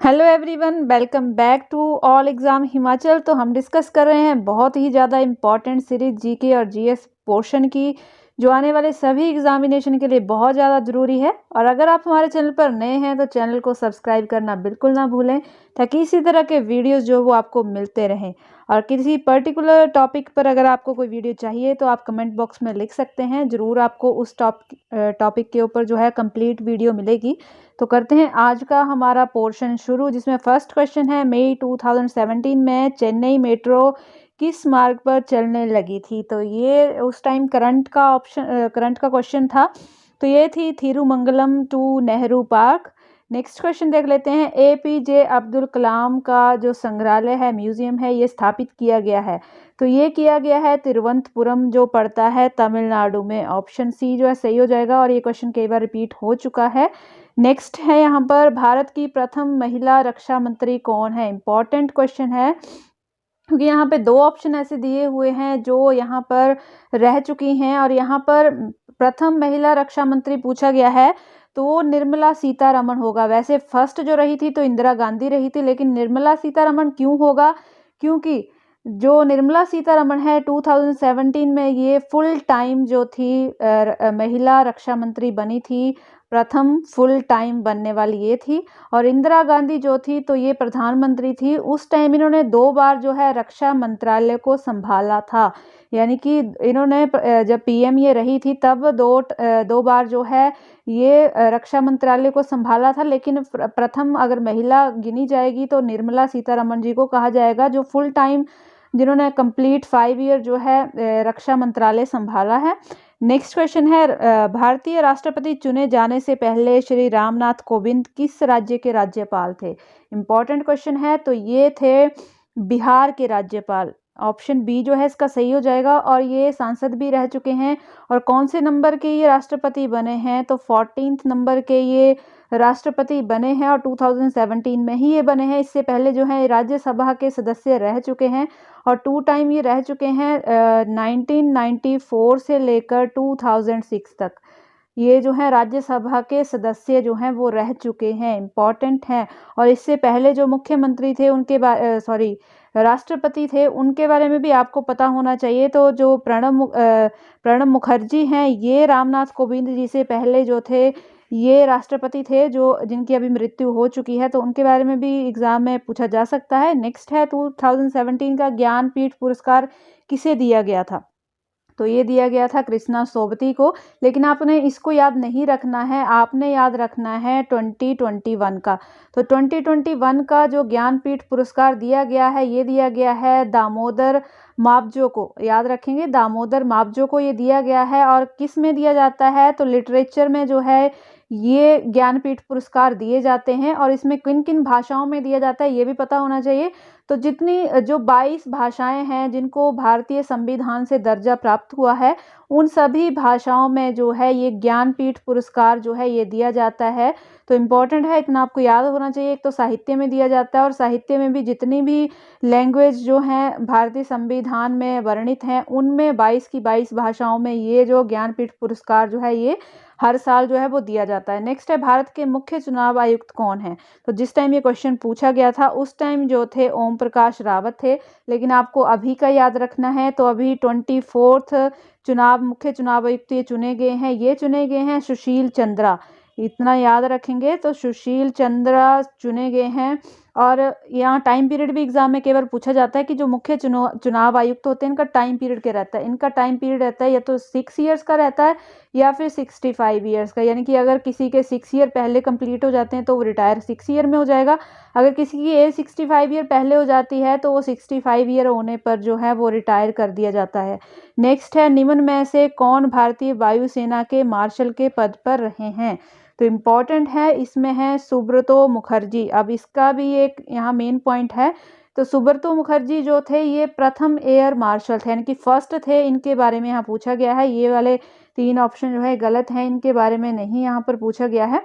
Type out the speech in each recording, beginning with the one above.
Hello everyone, welcome back to all exam Himachal. तो हम discuss कर रहे हैं बहुत ही ज़्यादा इम्पॉर्टेंट सीरीज जीके और जीएस पोर्शन की, जो आने वाले सभी एग्जामिनेशन के लिए बहुत ज़्यादा ज़रूरी है। और अगर आप हमारे चैनल पर नए हैं तो चैनल को सब्सक्राइब करना बिल्कुल ना भूलें, ताकि इसी तरह के वीडियोस जो वो आपको मिलते रहें। और किसी पर्टिकुलर टॉपिक पर अगर आपको कोई वीडियो चाहिए तो आप कमेंट बॉक्स में लिख सकते हैं, ज़रूर आपको उस टॉपिक के ऊपर जो है कंप्लीट वीडियो मिलेगी। तो करते हैं आज का हमारा पोर्शन शुरू, जिसमें फर्स्ट क्वेश्चन है, मई 2017 में चेन्नई मेट्रो किस मार्ग पर चलने लगी थी। तो ये उस टाइम करंट का क्वेश्चन था। तो ये थी Thirumangalam to Nehru park. Next question देख लेते हैं, एपीजे अब्दुल कलाम का जो संग्रहालय है, म्यूजियम है, ये स्थापित किया गया है। तो ये किया गया है तिरुवनंतपुरम, जो पड़ता है तमिलनाडु में। ऑप्शन सी जो है सही हो जाएगा, और ये क्वेश्चन कई बार रिपीट हो चुका है। नेक्स्ट है यहाँ पर, भारत की प्रथम महिला रक्षा मंत्री कौन है। इंपॉर्टेंट क्वेश्चन है, क्योंकि यहाँ पे दो ऑप्शन ऐसे दिए हुए हैं जो यहाँ पर रह चुकी हैं, और यहाँ पर प्रथम महिला रक्षा मंत्री पूछा गया है तो वो निर्मला सीतारमण होगा। वैसे फर्स्ट जो रही थी तो इंदिरा गांधी रही थी, लेकिन निर्मला सीतारमण क्यों होगा, क्योंकि जो निर्मला सीतारमण है 2017 में ये फुल टाइम जो थी महिला रक्षा मंत्री बनी थी, प्रथम फुल टाइम बनने वाली ये थी। और इंदिरा गांधी जो थी तो ये प्रधानमंत्री थी, उस टाइम इन्होंने 2 बार जो है रक्षा मंत्रालय को संभाला था। यानी कि इन्होंने जब पीएम ये रही थी तब दो बार जो है ये रक्षा मंत्रालय को संभाला था। लेकिन प्रथम अगर महिला गिनी जाएगी तो निर्मला सीतारमण जी को कहा जाएगा, जो फुल टाइम जिन्होंने कंप्लीट 5 ईयर जो है रक्षा मंत्रालय संभाला है। नेक्स्ट क्वेश्चन है, भारतीय राष्ट्रपति चुने जाने से पहले श्री रामनाथ कोविंद किस राज्य के राज्यपाल थे। इंपॉर्टेंट क्वेश्चन है, तो ये थे बिहार के राज्यपाल। ऑप्शन बी जो है इसका सही हो जाएगा, और ये सांसद भी रह चुके हैं। और कौन से नंबर के ये राष्ट्रपति बने हैं, तो 14th नंबर के ये राष्ट्रपति बने हैं, और 2017 में ही ये बने हैं। इससे पहले जो है राज्यसभा के सदस्य रह चुके हैं, और 2 टाइम ये रह चुके हैं 1994 से लेकर 2006 तक। ये जो है राज्यसभा के सदस्य जो हैं वो रह चुके हैं, इम्पॉर्टेंट हैं। और इससे पहले जो मुख्यमंत्री थे उनके राष्ट्रपति थे, उनके बारे में भी आपको पता होना चाहिए। तो जो प्रणब मुखर्जी हैं, ये रामनाथ कोविंद जी से पहले जो थे ये राष्ट्रपति थे, जो जिनकी अभी मृत्यु हो चुकी है। तो उनके बारे में भी एग्जाम में पूछा जा सकता है। नेक्स्ट है, 2017 का ज्ञानपीठ पुरस्कार किसे दिया गया था। तो ये दिया गया था कृष्णा सोबती को। लेकिन आपने इसको याद नहीं रखना है, आपने याद रखना है 2021 का। तो 2021 का जो ज्ञानपीठ पुरस्कार दिया गया है, ये दिया गया है दामोदर मावजो को। याद रखेंगे, दामोदर मावजो को ये दिया गया है। और किस में दिया जाता है, तो लिटरेचर में जो है ये ज्ञानपीठ पुरस्कार दिए जाते हैं। और इसमें किन किन भाषाओं में दिया जाता है ये भी पता होना चाहिए। तो जितनी जो 22 भाषाएं हैं जिनको भारतीय संविधान से दर्जा प्राप्त हुआ है, उन सभी भाषाओं में जो है ये ज्ञानपीठ पुरस्कार जो है ये दिया जाता है। तो इम्पोर्टेंट है, इतना आपको याद होना चाहिए। एक तो साहित्य में दिया जाता है, और साहित्य में भी जितनी भी लैंग्वेज जो हैं भारतीय संविधान में वर्णित हैं, उनमें 22 की 22 भाषाओं में ये जो ज्ञानपीठ पुरस्कार जो है ये हर साल जो है वो दिया जाता है। नेक्स्ट है, भारत के मुख्य चुनाव आयुक्त कौन है। तो जिस टाइम ये क्वेश्चन पूछा गया था उस टाइम जो थे ओम प्रकाश रावत थे, लेकिन आपको अभी का याद रखना है। तो अभी 24th मुख्य चुनाव आयुक्त ये चुने गए हैं, ये चुने गए हैं सुशील चंद्रा। इतना याद रखेंगे, तो सुशील चंद्रा चुने गए हैं। और यहाँ टाइम पीरियड भी एग्जाम में कई बार पूछा जाता है कि जो मुख्य चुनाव आयुक्त होते हैं इनका टाइम पीरियड क्या रहता है। इनका टाइम पीरियड रहता है या तो 6 ईयर्स का रहता है, या फिर 65 ईयर्स का। यानी कि अगर किसी के 6 ईयर पहले कंप्लीट हो जाते हैं तो वो रिटायर 6 ईयर में हो जाएगा। अगर किसी की एज 65 ईयर पहले हो जाती है तो वो 65 ईयर होने पर जो है वो रिटायर कर दिया जाता है। नेक्स्ट है, निम्न में से कौन भारतीय वायुसेना के मार्शल के पद पर रहे हैं। तो इम्पॉर्टेंट है, इसमें है सुब्रतो मुखर्जी। अब इसका भी एक यहाँ मेन पॉइंट है। तो सुब्रतो मुखर्जी जो थे ये प्रथम एयर मार्शल थे, यानी कि फर्स्ट थे। इनके बारे में यहाँ पूछा गया है, ये वाले 3 ऑप्शन जो है गलत हैं, इनके बारे में नहीं यहाँ पर पूछा गया है।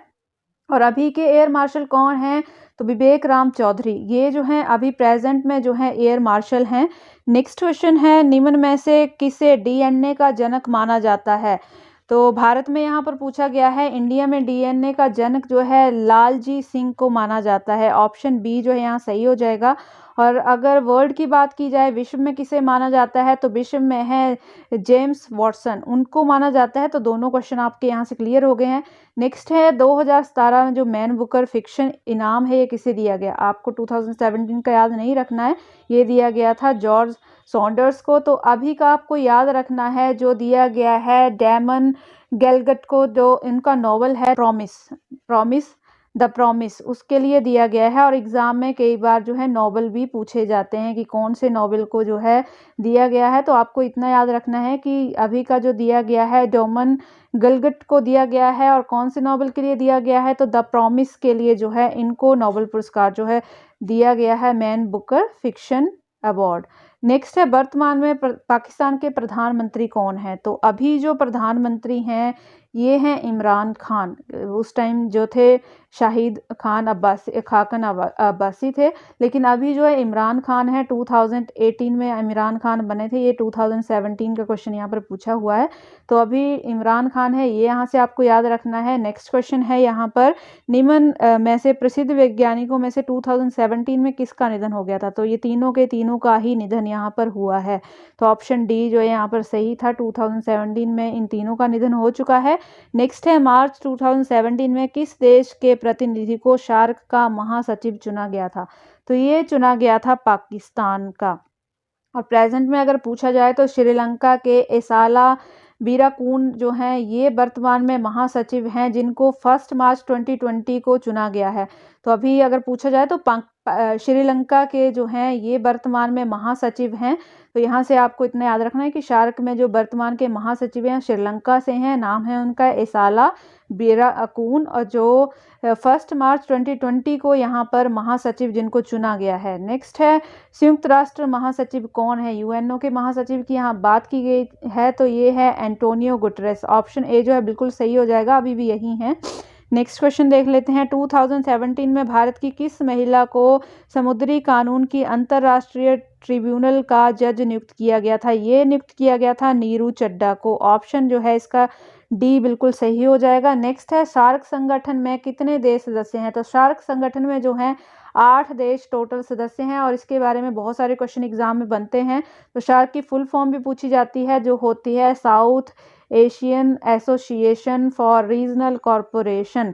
और अभी के एयर मार्शल कौन हैं, तो विवेक राम चौधरी, ये जो हैं अभी प्रेजेंट में जो है एयर मार्शल हैं। नेक्स्ट क्वेश्चन है, निम्न में से किसे डीएनए का जनक माना जाता है। तो भारत में यहाँ पर पूछा गया है, इंडिया में डीएनए का जनक जो है लालजी सिंह को माना जाता है। ऑप्शन बी जो है यहाँ सही हो जाएगा। और अगर वर्ल्ड की बात की जाए, विश्व में किसे माना जाता है, तो विश्व में है जेम्स वॉटसन, उनको माना जाता है। तो दोनों क्वेश्चन आपके यहाँ से क्लियर हो गए हैं। नेक्स्ट है 2017 में जो मैन बुकर फिक्शन इनाम है, ये किसे दिया गया? आपको 2017 का याद नहीं रखना है, ये दिया गया था जॉर्ज सॉन्डर्स को। तो अभी का आपको याद रखना है, जो दिया गया है डैमन गेलगट को, जो इनका नॉवल है प्रॉमिस द प्रॉमिस, उसके लिए दिया गया है। और एग्जाम में कई बार जो है नॉवल भी पूछे जाते हैं कि कौन से नॉवल को जो है दिया गया है। तो आपको इतना याद रखना है कि अभी का जो दिया गया है डोमन गलगट को दिया गया है, और कौन से नॉवल के लिए दिया गया है, तो द प्रॉमिस के लिए जो है इनको नोबेल पुरस्कार जो है दिया गया है, man Booker fiction award. Next है, वर्तमान में पाकिस्तान के प्रधानमंत्री कौन है? तो अभी जो प्रधानमंत्री हैं ये हैं इमरान खान। उस टाइम जो थे शाहिद खान अब्बासी, खाकन अब्बासी थे, लेकिन अभी जो है इमरान खान है। 2018 में इमरान खान बने थे, ये 2017 का क्वेश्चन यहाँ पर पूछा हुआ है। तो अभी इमरान खान है, ये यहाँ से आपको याद रखना है। नेक्स्ट क्वेश्चन है यहाँ पर, निम्न में से प्रसिद्ध वैज्ञानिकों में से 2017 में किसका निधन हो गया था? तो ये तीनों के तीनों का ही निधन यहाँ पर हुआ है। तो ऑप्शन डी जो है यहाँ पर सही था, 2017 में इन तीनों का निधन हो चुका है। नेक्स्ट है, मार्च 2017 में किस देश के प्रतिनिधि को सार्क का महासचिव चुना गया था? तो ये चुना गया था पाकिस्तान का। और प्रेजेंट में अगर पूछा जाए तो श्रीलंका के एसाला बीराकून जो हैं ये वर्तमान में महासचिव हैं, जिनको 1 मार्च 2020 को चुना गया है। तो अभी अगर पूछा जाए तो श्रीलंका के जो हैं ये वर्तमान में महासचिव हैं। तो यहाँ से आपको इतना याद रखना है कि सार्क में जो वर्तमान के महासचिव हैं श्रीलंका से हैं, नाम है उनका एसाला बीराकून, और जो 1 मार्च 2020 को यहाँ पर महासचिव जिनको चुना गया है। नेक्स्ट है, संयुक्त राष्ट्र महासचिव कौन है? यूएनओ के महासचिव की यहाँ बात की गई है, तो ये है एंटोनियो गुटरेस। ऑप्शन ए जो है बिल्कुल सही हो जाएगा, अभी भी यही है। नेक्स्ट क्वेश्चन देख लेते हैं, 2017 में भारत की किस महिला को समुद्री कानून की अंतर्राष्ट्रीय ट्रिब्यूनल का जज नियुक्त किया गया था? ये नियुक्त किया गया था नीरू चड्डा को। ऑप्शन जो है इसका डी बिल्कुल सही हो जाएगा। नेक्स्ट है, सार्क संगठन में कितने देश सदस्य हैं? तो सार्क संगठन में जो है 8 देश टोटल सदस्य हैं, और इसके बारे में बहुत सारे क्वेश्चन एग्जाम में बनते हैं। तो सार्क की फुल फॉर्म भी पूछी जाती है, जो होती है south Asian association for regional corporation.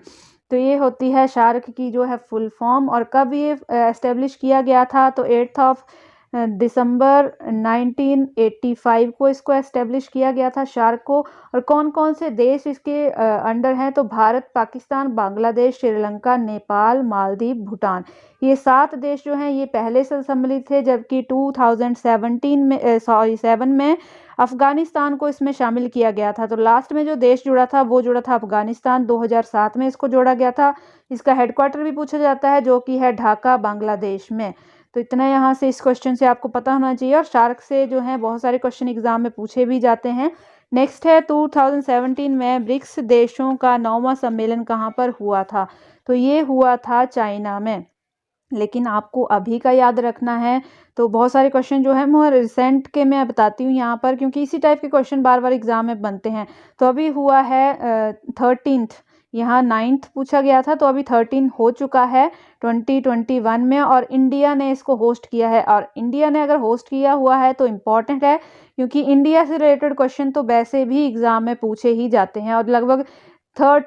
तो ये होती है सार्क की जो है फुल फॉर्म। और कब ये एस्टेब्लिश किया गया था? तो 8 दिसंबर 1985 को इसको एस्टेब्लिश किया गया था सार्क को। और कौन कौन से देश इसके अंडर हैं? तो भारत, पाकिस्तान, बांग्लादेश, श्रीलंका, नेपाल, मालदीव, भूटान, ये 7 देश जो हैं ये पहले से सम्मिलित थे। जबकि 2007 में अफगानिस्तान को इसमें शामिल किया गया था। तो लास्ट में जो देश जुड़ा था वो जुड़ा था अफगानिस्तान, 2007 में इसको जोड़ा गया था। इसका हेडक्वार्टर भी पूछा जाता है, जो कि है ढाका, बांग्लादेश में। तो इतना यहाँ से इस क्वेश्चन से आपको पता होना चाहिए। और सार्क से जो है बहुत सारे क्वेश्चन एग्जाम में पूछे भी जाते हैं। नेक्स्ट है, 2017 में ब्रिक्स देशों का 9वां सम्मेलन कहाँ पर हुआ था? तो ये हुआ था चाइना में। लेकिन आपको अभी का याद रखना है। तो बहुत सारे क्वेश्चन जो है मैं रिसेंट के मैं बताती हूँ यहाँ पर, क्योंकि इसी टाइप के क्वेश्चन बार बार एग्जाम में बनते हैं। तो अभी हुआ है 13th, यहाँ 9th पूछा गया था, तो अभी 13 हो चुका है 2021 में, और इंडिया ने इसको होस्ट किया है। और इंडिया ने अगर होस्ट किया हुआ है तो इम्पॉर्टेंट है, क्योंकि इंडिया से रिलेटेड क्वेश्चन तो वैसे भी एग्जाम में पूछे ही जाते हैं। और लगभग थर्ड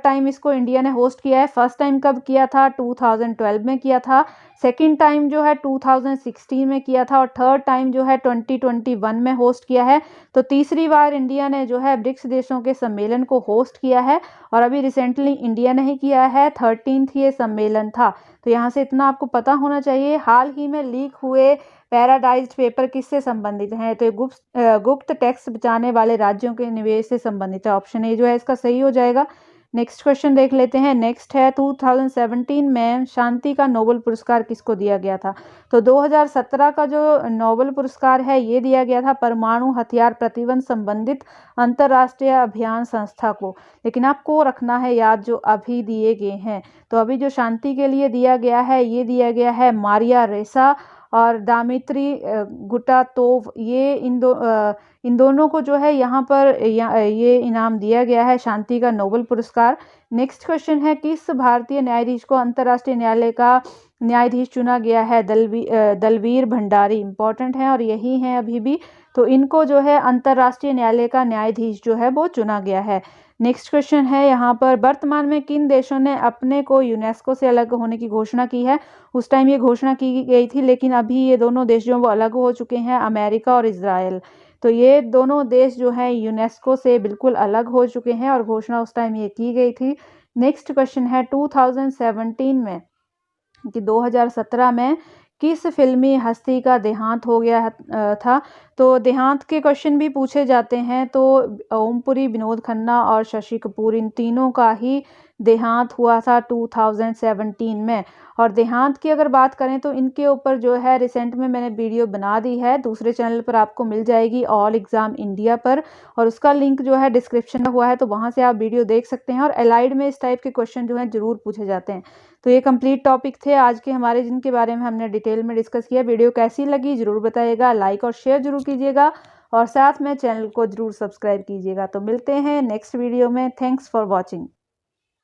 टाइम इसको इंडिया ने होस्ट किया है। फर्स्ट टाइम कब किया था? 2012 में किया था। सेकंड टाइम जो है 2016 में किया था, और थर्ड टाइम जो है 2021 में होस्ट किया है। तो तीसरी बार इंडिया ने जो है ब्रिक्स देशों के सम्मेलन को होस्ट किया है, और अभी रिसेंटली इंडिया ने ही किया है, 13th ये सम्मेलन था। तो यहाँ से इतना आपको पता होना चाहिए। हाल ही में लीक हुए पैराडाइज्ड पेपर किससे संबंधित हैं? तो गुप्त टैक्स बचाने वाले राज्यों के निवेश से संबंधित है। ऑप्शन ए जो है इसका सही हो जाएगा। नेक्स्ट क्वेश्चन देख लेते हैं। नेक्स्ट है, 2017 में शांति का नोबेल पुरस्कार किसको दिया गया था? तो 2017 का जो नोबेल पुरस्कार है ये दिया गया था परमाणु हथियार प्रतिबंध संबंधित अंतर्राष्ट्रीय अभियान संस्था को। लेकिन आपको रखना है याद जो अभी दिए गए हैं। तो अभी जो शांति के लिए दिया गया है ये दिया गया है मारिया रेसा, और दामित्री गुटातोव, ये इन दोनों को जो है यहाँ पर ये इनाम दिया गया है, शांति का नोबेल पुरस्कार। नेक्स्ट क्वेश्चन है, किस भारतीय न्यायाधीश को अंतर्राष्ट्रीय न्यायालय का न्यायाधीश चुना गया है? दलवीर भंडारी, इंपॉर्टेंट है और यही है अभी भी। तो इनको जो है अंतर्राष्ट्रीय न्यायालय का न्यायाधीश जो है वो चुना गया है। नेक्स्ट क्वेश्चन है यहाँ पर, वर्तमान में किन देशों ने अपने को यूनेस्को से अलग होने की घोषणा की है? उस टाइम ये घोषणा की गई थी, लेकिन अभी ये दोनों देश जो वो अलग हो चुके हैं, अमेरिका और इजराइल। तो ये दोनों देश जो हैं यूनेस्को से बिल्कुल अलग हो चुके हैं और घोषणा उस टाइम ये की गई थी। नेक्स्ट क्वेश्चन है, 2017 में कि 2017 में किस फिल्मी हस्ती का देहांत हो गया था? तो देहांत के क्वेश्चन भी पूछे जाते हैं, तो ओमपुरी, विनोद खन्ना और शशि कपूर, इन तीनों का ही देहांत हुआ था 2017 में। और देहांत की अगर बात करें तो इनके ऊपर जो है रिसेंट में मैंने वीडियो बना दी है, दूसरे चैनल पर आपको मिल जाएगी, ऑल एग्ज़ाम इंडिया पर, और उसका लिंक जो है डिस्क्रिप्शन में हुआ है, तो वहाँ से आप वीडियो देख सकते हैं। और एलाइड में इस टाइप के क्वेश्चन जो हैं ज़रूर पूछे जाते हैं। तो ये कंप्लीट टॉपिक थे आज के हमारे, जिनके बारे में हमने डिटेल में डिस्कस किया। वीडियो कैसी लगी ज़रूर बताइएगा, लाइक और शेयर ज़रूर कीजिएगा और साथ में चैनल को ज़रूर सब्सक्राइब कीजिएगा। तो मिलते हैं नेक्स्ट वीडियो में। Thanks for watching.